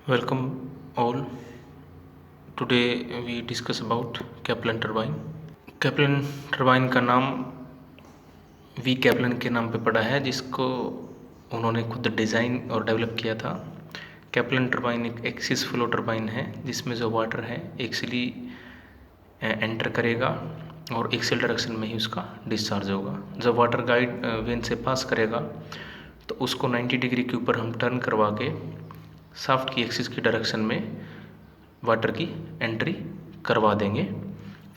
Welcome all. Today we discuss about Kaplan turbine. Kaplan turbine का नाम we कैपलन के नाम पे पड़ा है, जिसको उन्होंने खुद डिज़ाइन और डेवलप किया था। कैपलन टर्बाइन एक एक्सिस फ्लो टर्बाइन है, जिसमें जो वाटर है एक्सिली एंटर करेगा और एक्सिल डायरेक्शन में ही उसका डिस्चार्ज होगा। जब वाटर गाइड वेन से पास करेगा तो उसको 90 डिग्री के ऊपर हम टर्न करवा के शाफ्ट की एक्सिस की डायरेक्शन में वाटर की एंट्री करवा देंगे।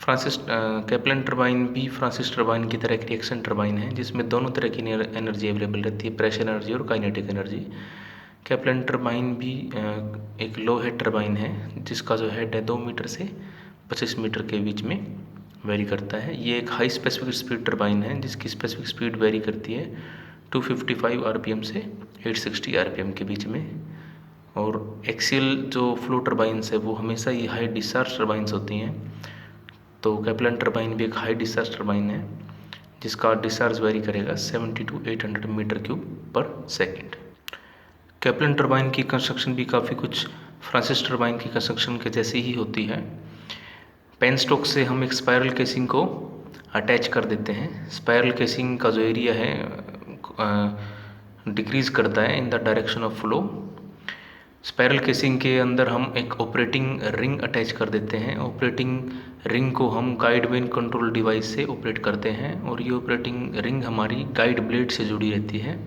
कैपलन टर्बाइन भी फ्रांसिस टर्बाइन की तरह एक रिएक्शन टर्बाइन है, जिसमें दोनों तरह की एनर्जी अवेलेबल रहती है, प्रेशर एनर्जी और काइनेटिक एनर्जी। कैपलन टर्बाइन भी एक लो हेड टर्बाइन है, जिसका जो हेड है 2 मीटर से 25 मीटर के बीच में वेरी करता है। ये एक हाई स्पेसिफिक स्पीड टर्बाइन है, जिसकी स्पेसिफिक स्पीड वेरी करती है 255 आरपीएम से 860 आरपीएम के बीच में। और एक्सियल जो फ्लो टर्बाइंस है वो हमेशा ही हाई डिस्चार्ज टर्बाइंस होती हैं। तो कैपलन टर्बाइन भी एक हाई डिस्चार्ज टर्बाइन है, जिसका डिस्चार्ज वेरी करेगा 70 to 800 मीटर क्यूब पर सेकेंड। कैपलन टर्बाइन की कंस्ट्रक्शन भी काफ़ी कुछ फ्रांसिस टर्बाइन की कंस्ट्रक्शन के जैसी ही होती है। पेनस्टॉक से हम एक स्पायरल केसिंग को अटैच कर देते हैं। स्पायरल केसिंग का जो एरिया है डिक्रीज़ करता है in the direction of flow. Spiral casing के अंदर हम एक ऑपरेटिंग रिंग अटैच कर देते हैं। ऑपरेटिंग रिंग को हम गाइड वेन कंट्रोल डिवाइस से ऑपरेट करते हैं, और ये ऑपरेटिंग रिंग हमारी गाइड ब्लेड से जुड़ी रहती है।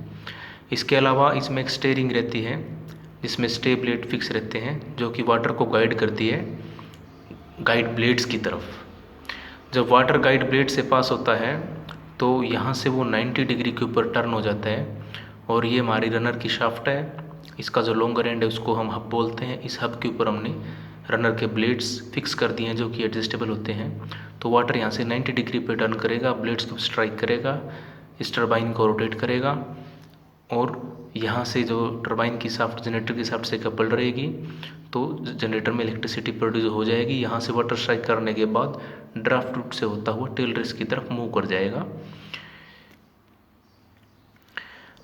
इसके अलावा इसमें एक स्टेयरिंग रहती है, जिसमें स्टे ब्लेड फिक्स रहते हैं, जो कि वाटर को गाइड करती है गाइड ब्लेड्स की तरफ। जब वाटर गाइड ब्लेड से पास होता है तो यहाँ से वो 90 डिग्री के ऊपर टर्न हो जाता है, और ये हमारी रनर की शाफ्ट है। इसका जो लॉन्गर एंड है उसको हम हब बोलते हैं। इस हब के ऊपर हमने रनर के ब्लेड्स फिक्स कर दिए हैं, जो कि एडजस्टेबल होते हैं। तो वाटर यहाँ से 90 डिग्री पे टर्न करेगा, ब्लेड्स को स्ट्राइक करेगा, इस टर्बाइन को रोटेट करेगा, और यहाँ से जो टर्बाइन की शाफ्ट जनरेटर की शाफ्ट से कपल रहेगी, तो जनरेटर में इलेक्ट्रिसिटी प्रोड्यूस हो जाएगी। यहाँ से वाटर स्ट्राइक करने के बाद ड्राफ्ट रूट से होता हुआ टेल रेस की तरफ मूव कर जाएगा।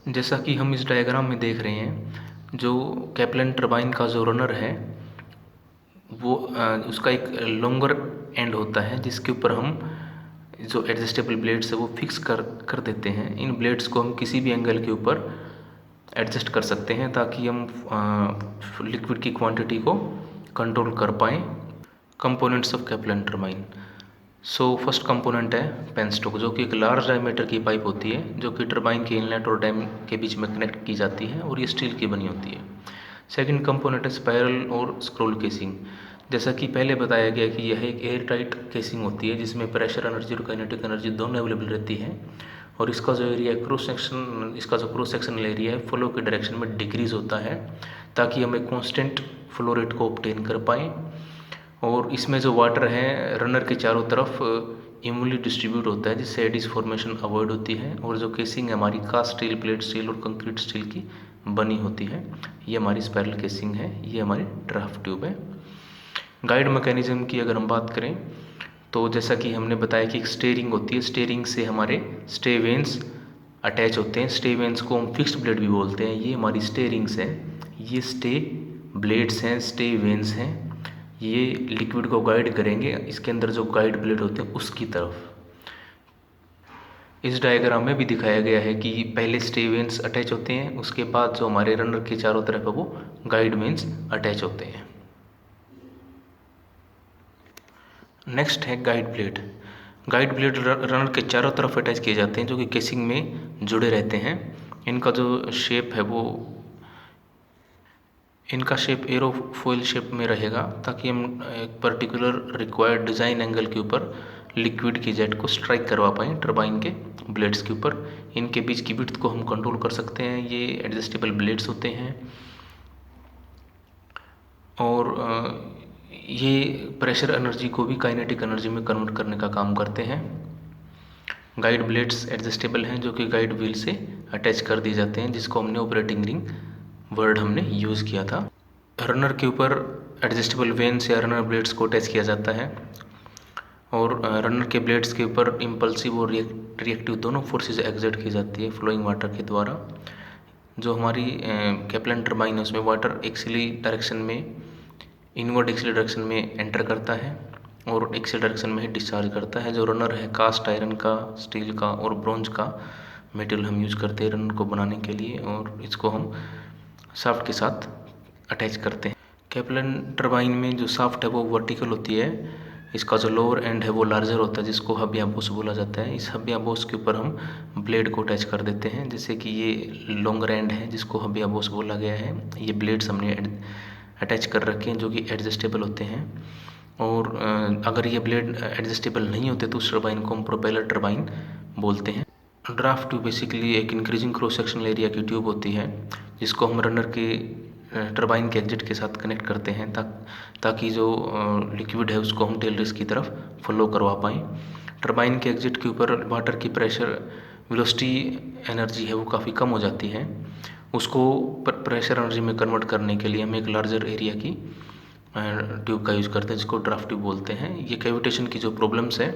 जैसा कि हम इस डायग्राम में देख रहे हैं, जो कैपलन टर्बाइन का जो रनर है वो उसका एक लॉन्गर एंड होता है, जिसके ऊपर हम जो एडजस्टेबल ब्लेड्स है वो फिक्स कर देते हैं। इन ब्लेड्स को हम किसी भी एंगल के ऊपर एडजस्ट कर सकते हैं, ताकि हम लिक्विड की क्वांटिटी को कंट्रोल कर पाएँ। Components of कैपलन turbine. So first component है पेनस्टॉक, जो कि एक लार्ज डायमीटर की पाइप होती है, जो कि टर्बाइन के इनलेट और डैम के बीच में कनेक्ट की जाती है, और ये स्टील की बनी होती है। सेकंड कंपोनेंट है स्पायरल और स्क्रोल केसिंग। जैसा कि पहले बताया गया कि यह एक एयर टाइट केसिंग होती है, जिसमें प्रेशर एनर्जी और काइनेटिक एनर्जी दोनों अवेलेबल रहती है, और इसका जो एरिया है इसका जो क्रॉस सेक्शनल एरिया है फ्लो के डायरेक्शन में डिक्रीज होता है, ताकि हम एक कॉन्स्टेंट फ्लो रेट को ऑब्टेन कर पाएँ। और इसमें जो वाटर है रनर के चारों तरफ इवनली डिस्ट्रीब्यूट होता है, जिससे एडिस फॉर्मेशन अवॉइड होती है। और जो केसिंग है हमारी कास्ट स्टील, प्लेट स्टील और कंक्रीट स्टील की बनी होती है। ये हमारी स्पायरल केसिंग है, ये हमारी ड्राफ्ट ट्यूब है। गाइड मैकेनिज्म की अगर हम बात करें, तो जैसा कि हमने बताया कि एक स्टेयरिंग होती है। स्टेयरिंग से हमारे स्टे वेन्स अटैच होते हैं। स्टे वेन्स को हम फिक्स्ड ब्लेड भी बोलते हैं। ये हमारी स्टेयरिंग्स हैं, ये स्टे ब्लेड्स हैं, स्टे वेन्स हैं। ये लिक्विड को गाइड करेंगे इसके अंदर जो गाइड ब्लेड होते हैं उसकी तरफ। इस डायग्राम में भी दिखाया गया है कि पहले स्टे वेन्स अटैच होते हैं, उसके बाद जो हमारे रनर के चारों तरफ है वो गाइड वेन्स अटैच होते हैं। नेक्स्ट है guide blade. Guide blade runner के चारों तरफ अटैच किए जाते हैं, जो कि केसिंग में जुड़े रहते हैं। इनका जो शेप है वो इनका शेप एरोफॉइल शेप में रहेगा, ताकि हम एक पर्टिकुलर रिक्वायर्ड डिज़ाइन एंगल के ऊपर लिक्विड की जेट को स्ट्राइक करवा पाएँ टर्बाइन के ब्लेड्स के ऊपर। इनके बीच की विड्थ को हम कंट्रोल कर सकते हैं। ये एडजस्टेबल ब्लेड्स होते हैं, और ये प्रेशर एनर्जी को भी काइनेटिक एनर्जी में कन्वर्ट करने का काम करते हैं। गाइड ब्लेड्स एडजस्टेबल हैं, जो कि गाइड व्हील से अटैच कर दिए जाते हैं, जिसको हमने ऑपरेटिंग रिंग वर्ड हमने यूज़ किया था। रनर के ऊपर एडजस्टेबल वेन्स या रनर ब्लेड्स को अटैच किया जाता है, और रनर के ब्लेड्स के ऊपर इम्पल्सिव और रिएक्टिव दोनों फोर्सेस एक्सर्ट की जाती है फ्लोइंग वाटर के द्वारा। जो हमारी कैप्लन टरबाइन है उसमें वाटर एक्सिली डायरेक्शन में, इनवर्ड एक्सिली डायरेक्शन में एंटर करता है और एक्सिल डायरेक्शन में ही डिस्चार्ज करता है। जो रनर है कास्ट आयरन का, स्टील का और ब्रोंज का मेटेरियल हम यूज़ करते हैं रनर को बनाने के लिए, और इसको हम शाफ्ट के साथ अटैच करते हैं। कैप्लन टरबाइन में जो शाफ्ट है वो वर्टिकल होती है, इसका जो लोअर एंड है वो लार्जर होता है जिसको हब या बोस बोला जाता है। इस हब या बोस के ऊपर हम ब्लेड को अटैच कर देते हैं, जैसे कि ये लॉन्गर एंड है जिसको हब या बोस बोला गया है। ये ब्लेड्स हमने अटैच कर रखे हैं जो कि एडजस्टेबल होते हैं, और अगर ये ब्लेड एडजस्टेबल नहीं होते तो उस टरबाइन को हम प्रोपेलर टरबाइन बोलते हैं। ड्राफ्ट ट्यूब बेसिकली एक इंक्रीजिंग क्रॉस सेक्शनल एरिया की ट्यूब होती है जिसको हम रनर के टरबाइन के एग्जिट के साथ कनेक्ट करते हैं ताकि जो लिक्विड है उसको हम टेल रेस की तरफ फ्लो करवा पाएँ। टरबाइन के एग्जिट के ऊपर वाटर की प्रेशर वेलोसिटी एनर्जी है वो काफ़ी कम हो जाती है, उसको प्रेशर एनर्जी में कन्वर्ट करने के लिए हम एक लार्जर एरिया की ट्यूब का यूज़ करते हैं जिसको ड्राफ्ट ट्यूब बोलते हैं। ये कैविटेशन की जो प्रॉब्लम्स है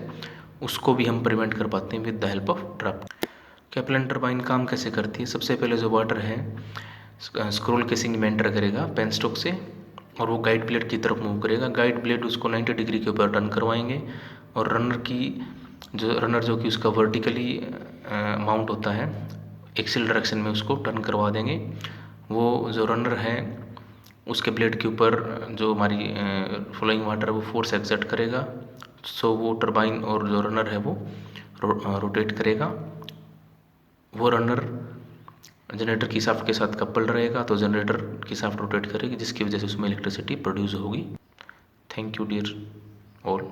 उसको भी हम प्रिवेंट कर पाते हैं with the help of draft. Kaplan turbine काम कैसे करती है? सबसे पहले जो वाटर है स्क्रोल केसिंग में एंटर करेगा पेन स्ट्रोक से और वो गाइड ब्लेड की तरफ मूव करेगा। गाइड ब्लेड उसको 90 डिग्री के ऊपर टर्न करवाएंगे और रनर जो कि उसका वर्टिकली माउंट होता है एक्सिल डायरेक्शन में उसको टर्न करवा देंगे। वो जो रनर है उसके ब्लेड के ऊपर जो हमारी फ्लोइंग वाटर है वो फोर्स एक्सर्ट करेगा, सो वो टरबाइन और जो रनर है वो रोटेट करेगा। वो रनर जनरेटर की शाफ्ट के साथ कपल्ड रहेगा तो जनरेटर की शाफ्ट रोटेट करेगी जिसकी वजह से उसमें इलेक्ट्रिसिटी प्रोड्यूस होगी। Thank you dear all.